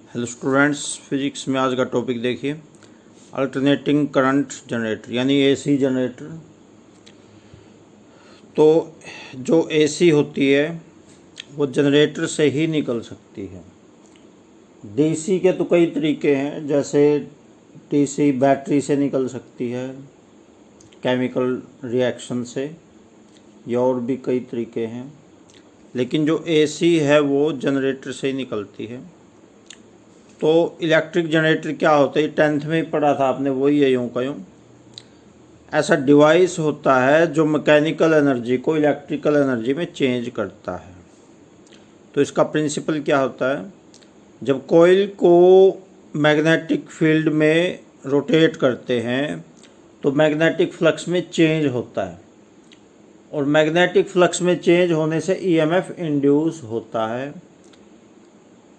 Hello students, physics में आज का टॉपिक देखिए अल्टरनेटिंग करंट जनरेटर यानी एसी जनरेटर। तो जो एसी होती है वो जनरेटर से ही निकल सकती है। डीसी के तो कई तरीके हैं, जैसे डीसी बैटरी से निकल सकती है केमिकल रिएक्शन से, या और भी कई तरीके हैं, लेकिन जो एसी है वो जनरेटर से ही निकलती है। तो इलेक्ट्रिक जनरेटर क्या होता है, 10th में ही पढ़ा था आपने, वही है यूँ का यूँ। ऐसा डिवाइस होता है जो मैकेनिकल एनर्जी को इलेक्ट्रिकल एनर्जी में चेंज करता है। तो इसका प्रिंसिपल क्या होता है, जब कॉइल को मैग्नेटिक फील्ड में रोटेट करते हैं तो मैग्नेटिक फ्लक्स में चेंज होता है, और मैग्नेटिक फ्लक्स में चेंज होने से ईएमएफ इंड्यूस होता है।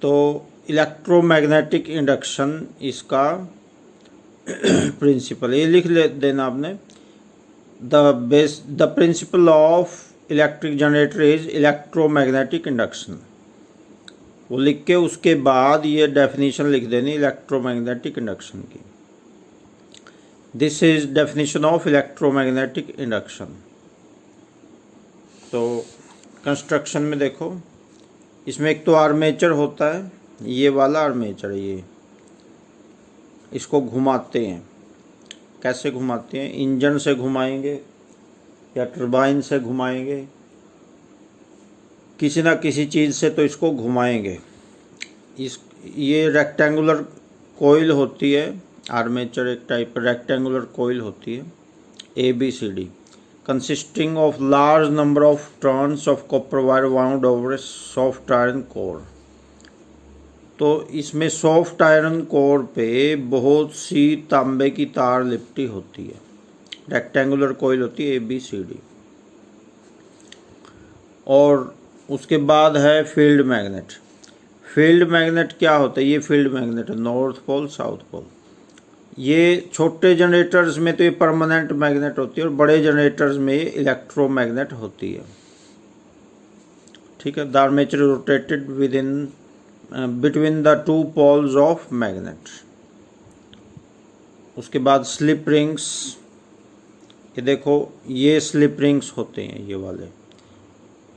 तो इलेक्ट्रोमैग्नेटिक इंडक्शन इसका प्रिंसिपल, ये लिख ले देना आपने। The principle of electric generator is electromagnetic induction, वो लिख के उसके बाद ये डेफिनेशन लिख देनी इलेक्ट्रोमैग्नेटिक इंडक्शन की। This is definition of electromagnetic induction. तो कंस्ट्रक्शन में देखो, इसमें एक तो आर्मेचर होता है, ये वाला आर्मेचर, ये इसको घुमाते हैं। कैसे घुमाते हैं, इंजन से घुमाएंगे या टरबाइन से घुमाएंगे, किसी ना किसी चीज़ से तो इसको घुमाएंगे। ये रेक्टेंगुलर कॉइल होती है, आर्मेचर एक टाइप रेक्टेंगुलर कॉइल होती है ABCD, consisting of large number of turns of copper wire wound over a soft iron core। तो इसमें सॉफ्ट आयरन कोर पे बहुत सी तांबे की तार लिपटी होती है, रेक्टेंगुलर कॉइल होती है ABCD। और उसके बाद है फील्ड मैग्नेट। फील्ड मैग्नेट क्या होता है, ये फील्ड मैग्नेट है, नॉर्थ पोल साउथ पोल। ये छोटे जनरेटर्स में तो ये परमानेंट मैग्नेट होती है, और बड़े जनरेटर्स में ये इलेक्ट्रोमैग्नेट होती है। ठीक है, the armature rotated with in between the two poles of magnet. उसके बाद स्लिप रिंग्स, ये देखो ये स्लिप रिंग्स होते हैं ये वाले।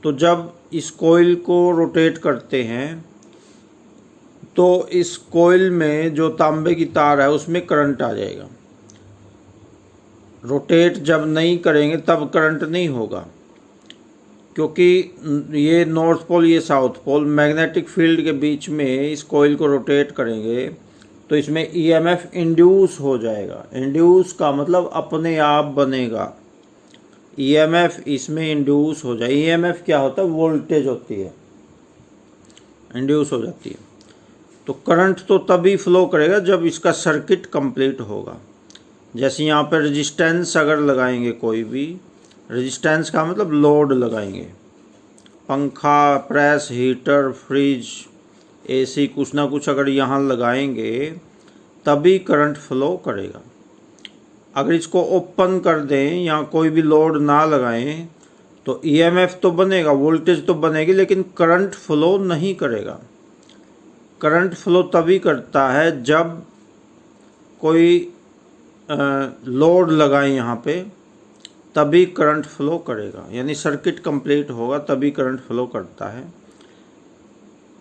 तो जब इस कॉइल को रोटेट करते हैं तो इस कॉइल में जो तांबे की तार है उसमें करंट आ जाएगा। रोटेट जब नहीं करेंगे तब करंट नहीं होगा, क्योंकि ये नॉर्थ पोल ये साउथ पोल मैग्नेटिक फील्ड के बीच में इस कॉइल को रोटेट करेंगे तो इसमें ईएमएफ इंड्यूस हो जाएगा। इंड्यूस का मतलब अपने आप बनेगा, ईएमएफ इसमें इंड्यूस हो जाए। ईएमएफ क्या होता है, वोल्टेज होती है, इंड्यूस हो जाती है। तो करंट तो तभी फ्लो करेगा जब इसका सर्किट कंप्लीट होगा। जैसे यहाँ पर रेजिस्टेंस अगर लगाएंगे, कोई भी रेजिस्टेंस का मतलब लोड लगाएंगे, पंखा, प्रेस, हीटर, फ्रिज, एसी, कुछ ना कुछ अगर यहाँ लगाएंगे तभी करंट फ्लो करेगा। अगर इसको ओपन कर दें, यहाँ कोई भी लोड ना लगाएं, तो ईएमएफ तो बनेगा, वोल्टेज तो बनेगी, लेकिन करंट फ्लो नहीं करेगा। करंट फ्लो तभी करता है जब कोई लोड लगाएं यहाँ पे, तभी करंट फ्लो करेगा, यानी सर्किट कंप्लीट होगा तभी करंट फ्लो करता है।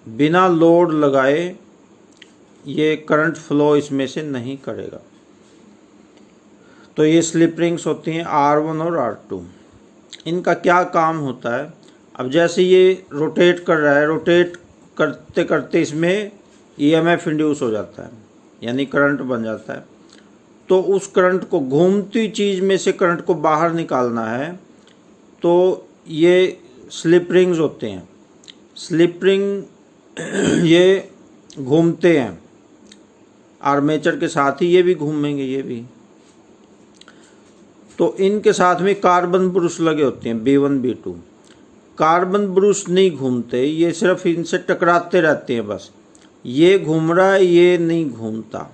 बिना लोड लगाए ये करंट फ्लो इसमें से नहीं करेगा। तो ये स्लिप रिंग्स होती हैं R1 और R2। इनका क्या काम होता है, अब जैसे ये रोटेट कर रहा है, रोटेट करते करते इसमें ईएमएफ इंड्यूस हो जाता है, यानी करंट बन जाता है। तो उस करंट को, घूमती चीज़ में से करंट को बाहर निकालना है, तो ये स्लिप रिंग्स होते हैं। स्लिप रिंग ये घूमते हैं, आर्मेचर के साथ ही ये भी घूमेंगे, ये भी। तो इनके साथ में कार्बन ब्रश लगे होते हैं, B1 B2। कार्बन ब्रश नहीं घूमते, ये सिर्फ इनसे टकराते रहते हैं बस। ये घूम रहा है, ये नहीं घूमता,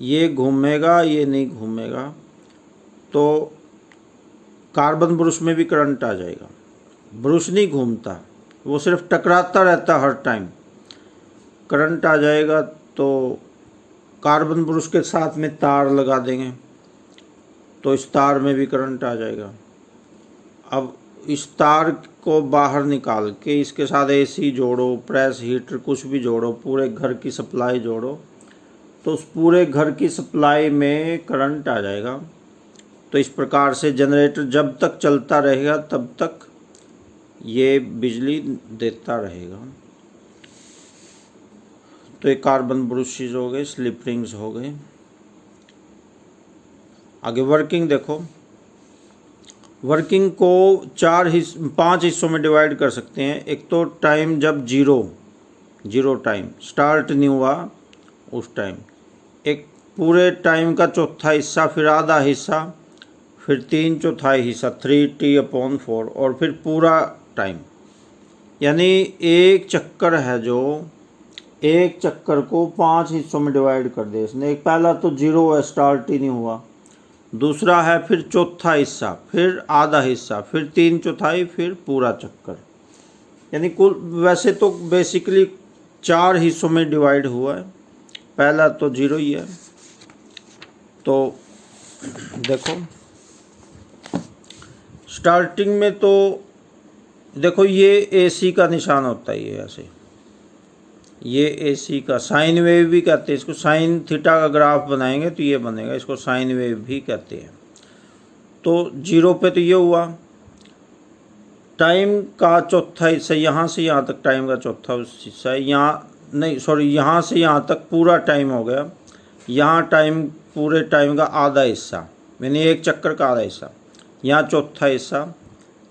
ये घूमेगा, ये नहीं घूमेगा। तो कार्बन ब्रश में भी करंट आ जाएगा, ब्रश नहीं घूमता, वो सिर्फ टकराता रहता हर टाइम। करंट आ जाएगा तो कार्बन ब्रश के साथ में तार लगा देंगे तो इस तार में भी करंट आ जाएगा। अब इस तार को बाहर निकाल के इसके साथ एसी जोड़ो, प्रेस हीटर कुछ भी जोड़ो, पूरे घर की सप्लाई जोड़ो तो उस पूरे घर की सप्लाई में करंट आ जाएगा। तो इस प्रकार से जनरेटर जब तक चलता रहेगा तब तक ये बिजली देता रहेगा। तो ये कार्बन ब्रशेज हो गए, स्लिप रिंग्स हो गए। आगे वर्किंग देखो। वर्किंग को 5 हिस्सों में डिवाइड कर सकते हैं। एक तो टाइम जब जीरो टाइम स्टार्ट नहीं हुआ उस टाइम, एक पूरे टाइम का चौथा हिस्सा, फिर आधा हिस्सा, फिर 3/4 हिस्सा 3t/4 और फिर पूरा टाइम। यानी एक चक्कर है जो एक चक्कर को 5 हिस्सों में डिवाइड कर दे इसने। एक पहला तो 0 है, स्टार्ट ही नहीं हुआ, दूसरा है फिर चौथा हिस्सा, फिर आधा हिस्सा, फिर 3/4, फिर पूरा चक्कर। यानी कुल वैसे तो बेसिकली 4 हिस्सों में डिवाइड हुआ है, पहला तो 0 ही है। तो देखो स्टार्टिंग में तो देखो ये एसी का निशान होता है, ये ऐसे, ये एसी का साइन वेव भी कहते हैं इसको। साइन थीटा का ग्राफ बनाएंगे तो ये बनेगा, इसको साइन वेव भी कहते हैं। तो 0 पे तो ये हुआ, टाइम का चौथा हिस्सा यहाँ से यहाँ तक, टाइम का चौथा हिस्सा है, यहाँ नहीं सॉरी यहाँ से यहाँ तक पूरा टाइम हो गया। यहाँ टाइम पूरे टाइम का आधा हिस्सा, यानी एक चक्कर का आधा हिस्सा, यहाँ चौथा हिस्सा,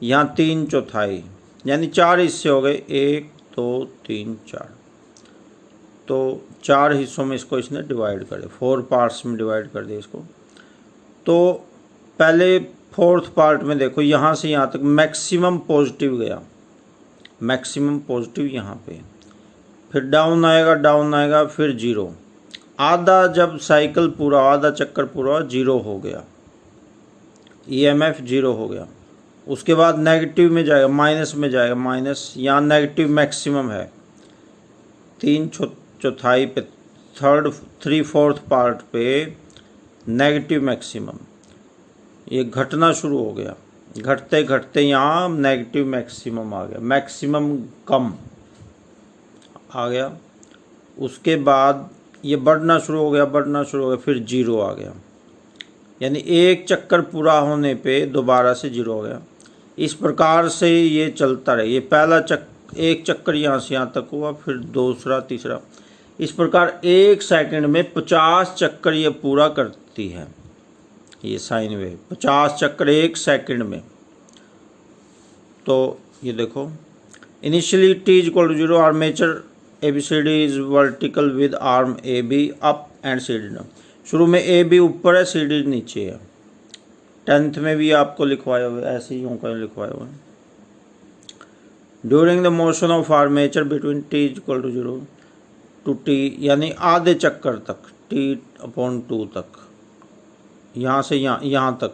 यहाँ 3/4, यानी 4 हिस्से हो गए, 1 2 3 4। तो 4 हिस्सों में इसको इसने डिवाइड करे, 4 पार्ट्स में डिवाइड कर दिया इसको। तो पहले 4th पार्ट में देखो यहाँ से यहाँ तक मैक्सिमम पॉजिटिव गया, मैक्सिमम पॉजिटिव यहाँ पे, फिर डाउन आएगा, फिर 0। आधा जब साइकिल पूरा, आधा चक्कर पूरा 0 हो गया, EMF 0 हो गया। उसके बाद नेगेटिव में जाएगा, माइनस में जाएगा, माइनस, यहाँ नेगेटिव मैक्सिमम है 3/4 पे, 3/4 पार्ट पे नेगेटिव मैक्सिमम। ये घटना शुरू हो गया, घटते घटते यहाँ नेगेटिव मैक्सिमम आ गया, मैक्सिमम कम आ गया। उसके बाद ये बढ़ना शुरू हो गया, फिर 0 आ गया। यानी एक चक्कर पूरा होने पे दोबारा से 0 हो गया। इस प्रकार से ये चलता रहे। ये पहला एक चक्कर यहाँ से यहाँ तक हुआ, फिर दूसरा, तीसरा, इस प्रकार 1 सेकंड में 50 चक्कर ये पूरा करती है ये साइन वेव, 50 चक्कर 1 सेकंड में। तो ये देखो initially t = 0, armature ABCD is vertical with arm AB up and CD down. शुरू में AB ऊपर है, CD नीचे है। 10th में भी आपको लिखवाया हुआ है, ऐसे ही यूँ का लिखवाया हुआ है। During the motion of armature between t = 0 to t, यानी आधे चक्कर तक, t/2 तक, यहाँ से यहाँ तक,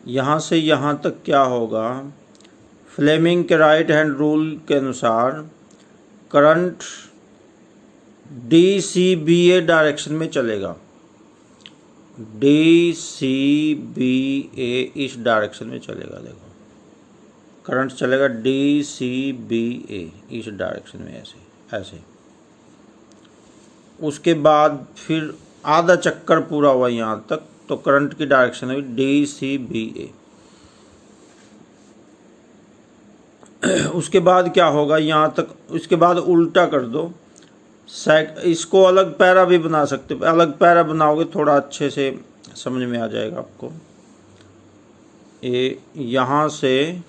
यहाँ से यहाँ तक क्या होगा, फ्लेमिंग के राइट हैंड रूल के अनुसार करंट DCBA डायरेक्शन में चलेगा, DCBA इस डायरेक्शन में चलेगा। देखो करंट चलेगा DCBA इस डायरेक्शन में, ऐसे। उसके बाद फिर आधा चक्कर पूरा हुआ यहाँ तक, तो करंट की डायरेक्शन हुई DCBA। उसके बाद क्या होगा यहाँ तक, उसके बाद उल्टा कर दो, इसको अलग पैरा भी बना सकते, अलग पैरा बनाओगे थोड़ा अच्छे से समझ में आ जाएगा आपको। ये यहाँ से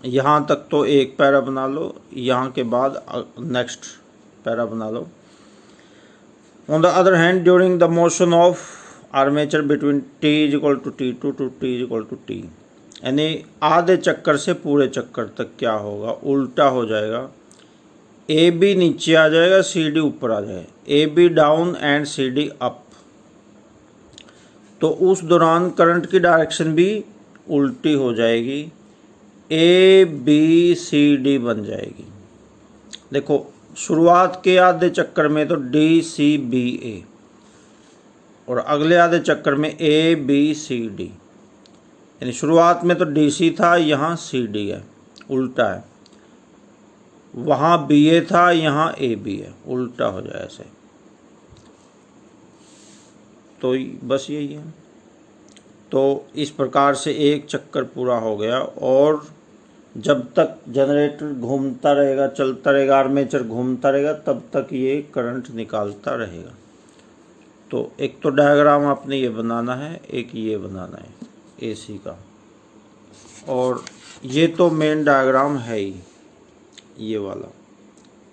यहाँ तक तो एक पैरा बना लो, यहाँ के बाद नेक्स्ट पैरा बना लो। On the other hand during the motion of armature between t = T2 to t = T, यानी आधे चक्कर से पूरे चक्कर तक क्या होगा, उल्टा हो जाएगा। AB नीचे आ जाएगा, CD ऊपर आ जाएगा, AB down and CD up. तो उस दौरान करंट की डायरेक्शन भी उल्टी हो जाएगी, ABCD बन जाएगी। देखो शुरुआत के आधे चक्कर में तो DCBA और अगले आधे चक्कर में ABCD, यानी शुरुआत में तो DC था, यहाँ CD है, उल्टा है। वहाँ BA था, यहाँ AB है, उल्टा हो जाए ऐसे। तो बस यही है। तो इस प्रकार से एक चक्कर पूरा हो गया, और जब तक जनरेटर घूमता रहेगा, चलता रहेगा, आर्मेचर घूमता रहेगा, तब तक ये करंट निकालता रहेगा। तो एक तो डायग्राम आपने ये बनाना है, एक ये बनाना है AC का, और ये तो मेन डायग्राम है ही, ये वाला,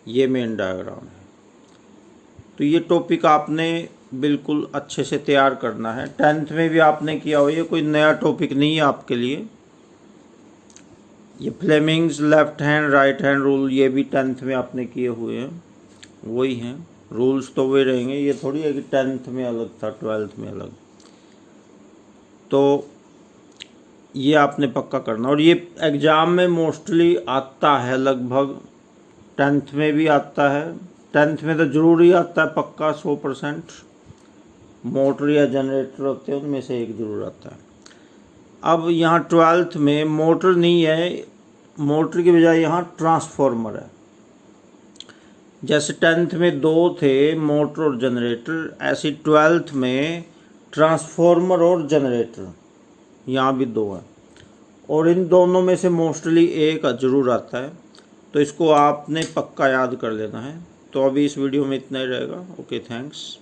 ये मेन डायग्राम है। तो ये टॉपिक आपने बिल्कुल अच्छे से तैयार करना है। 10th में भी आपने किया हो, ये कोई नया टॉपिक नहीं है आपके लिए। ये Fleming's left hand right hand rule, ये भी 10th में आपने किए हुए हैं, वही हैं रूल्स, तो वही रहेंगे। ये थोड़ी है कि 10th में अलग था 12th में अलग। तो ये आपने पक्का करना, और ये एग्ज़ाम में मोस्टली आता है, लगभग 10th में भी आता है। 10th में तो ज़रूरी आता है पक्का 100%। मोटर या जनरेटर होते हैं, उनमें से एक ज़रूर आता है। अब यहाँ 12th में मोटर नहीं है, मोटर की बजाय यहाँ ट्रांसफॉर्मर है। जैसे 10th में 2 थे, मोटर और जनरेटर, ऐसे 12th में ट्रांसफॉर्मर और जनरेटर, यहाँ भी 2 है, और इन दोनों में से मोस्टली एक ज़रूर आता है। तो इसको आपने पक्का याद कर लेना है। तो अभी इस वीडियो में इतना ही रहेगा। Okay, thanks.